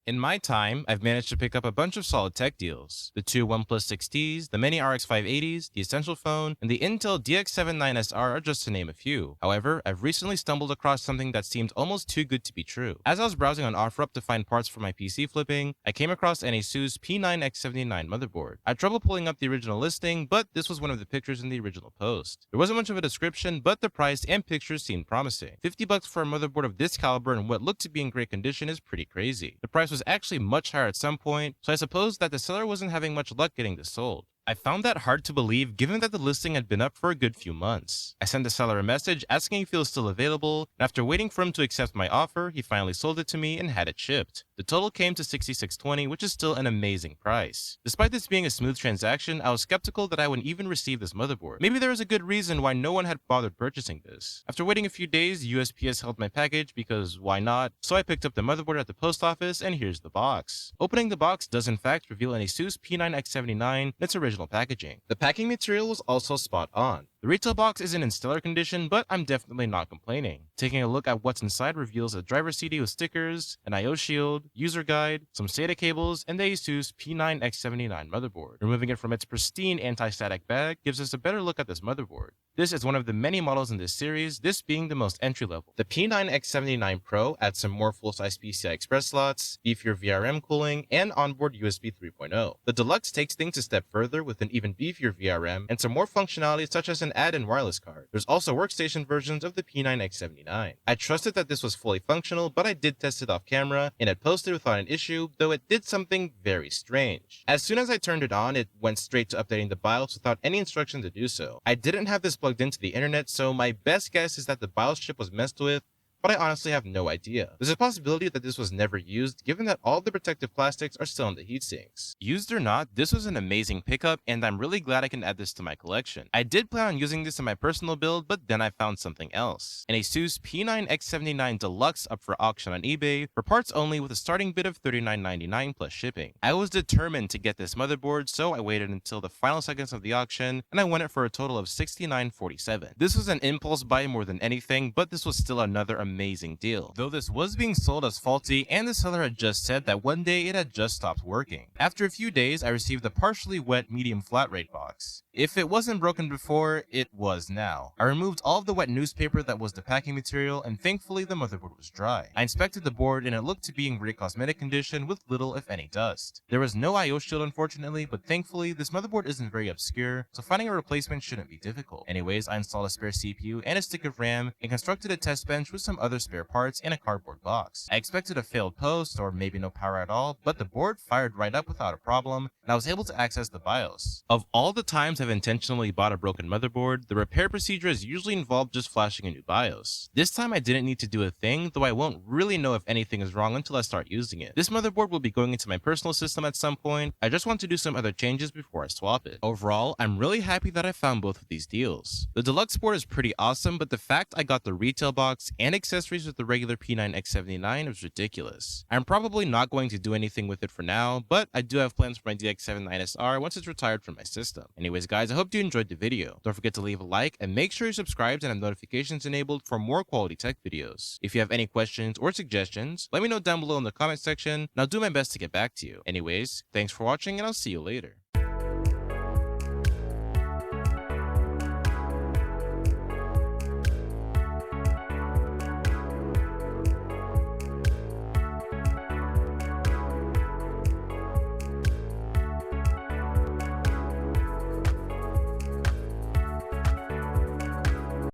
In my time, I've managed to pick up a bunch of solid tech deals. The two OnePlus 6Ts, the many RX 580s, the Essential Phone, and the Intel DX79SR are just to name a few. However, I've recently stumbled across something that seemed almost too good to be true. As I was browsing on OfferUp to find parts for my PC flipping, I came across an ASUS P9X79 motherboard. I had trouble pulling up the original listing, but this was one of the pictures in the original post. There wasn't much of a description, but the price and pictures seemed promising. $50 for a motherboard of this caliber and what looked to be in great condition is pretty crazy. The price was actually much higher at some point, so I suppose that the seller wasn't having much luck getting this sold. I found that hard to believe given that the listing had been up for a good few months. I sent the seller a message asking if he was still available, and after waiting for him to accept my offer, he finally sold it to me and had it shipped. The total came to $66.20, which is still an amazing price. Despite this being a smooth transaction, I was skeptical that I would even receive this motherboard. Maybe there was a good reason why no one had bothered purchasing this. After waiting a few days, USPS held my package because why not? So I picked up the motherboard at the post office and here's the box. Opening the box does in fact reveal an ASUS P9X79 in its original packaging. The packing material was also spot on. The retail box isn't in stellar condition, but I'm definitely not complaining. Taking a look at what's inside reveals a driver CD with stickers, an I/O shield, user guide, some SATA cables, and the ASUS P9X79 motherboard. Removing it from its pristine anti-static bag gives us a better look at this motherboard. This is one of the many models in this series, this being the most entry-level. The P9X79 Pro adds some more full-size PCI Express slots, beefier VRM cooling, and onboard USB 3.0. The Deluxe takes things a step further with an even beefier VRM and some more functionality such as an add-in wireless card. There's also workstation versions of the P9X79. I trusted that this was fully functional, but I did test it off camera and it posted without an issue, though it did something very strange. As soon as I turned it on, it went straight to updating the BIOS without any instruction to do so. I didn't have this plugged into the internet, so my best guess is that the BIOS chip was messed with, but I honestly have no idea. There's a possibility that this was never used, given that all the protective plastics are still on the heatsinks. Used or not, this was an amazing pickup, and I'm really glad I can add this to my collection. I did plan on using this in my personal build, but then I found something else. An ASUS P9X79 Deluxe up for auction on eBay for parts only with a starting bid of $39.99 plus shipping. I was determined to get this motherboard, so I waited until the final seconds of the auction, and I won it for a total of $69.47. This was an impulse buy more than anything, but this was still another amazing deal. Though this was being sold as faulty and the seller had just said that one day it had just stopped working. After a few days, I received a partially wet medium flat rate box. If it wasn't broken before, it was now. I removed all of the wet newspaper that was the packing material and thankfully the motherboard was dry. I inspected the board and it looked to be in great cosmetic condition with little if any dust. There was no I/O shield unfortunately, but thankfully this motherboard isn't very obscure, so finding a replacement shouldn't be difficult. Anyways, I installed a spare CPU and a stick of RAM and constructed a test bench with some other spare parts in a cardboard box. I expected a failed post or maybe no power at all, but the board fired right up without a problem and I was able to access the BIOS. Of all the times I've intentionally bought a broken motherboard, the repair procedure has usually involved just flashing a new BIOS. This time I didn't need to do a thing, though I won't really know if anything is wrong until I start using it. This motherboard will be going into my personal system at some point. I just want to do some other changes before I swap it. Overall, I'm really happy that I found both of these deals. The deluxe board is pretty awesome, but the fact I got the retail box and accessories with the regular P9X79 is ridiculous. I'm probably not going to do anything with it for now, but I do have plans for my DX79SR once it's retired from my system. Anyways guys, I hope you enjoyed the video. Don't forget to leave a like and make sure you're subscribed and have notifications enabled for more quality tech videos. If you have any questions or suggestions, let me know down below in the comment section and I'll do my best to get back to you. Anyways, thanks for watching and I'll see you later.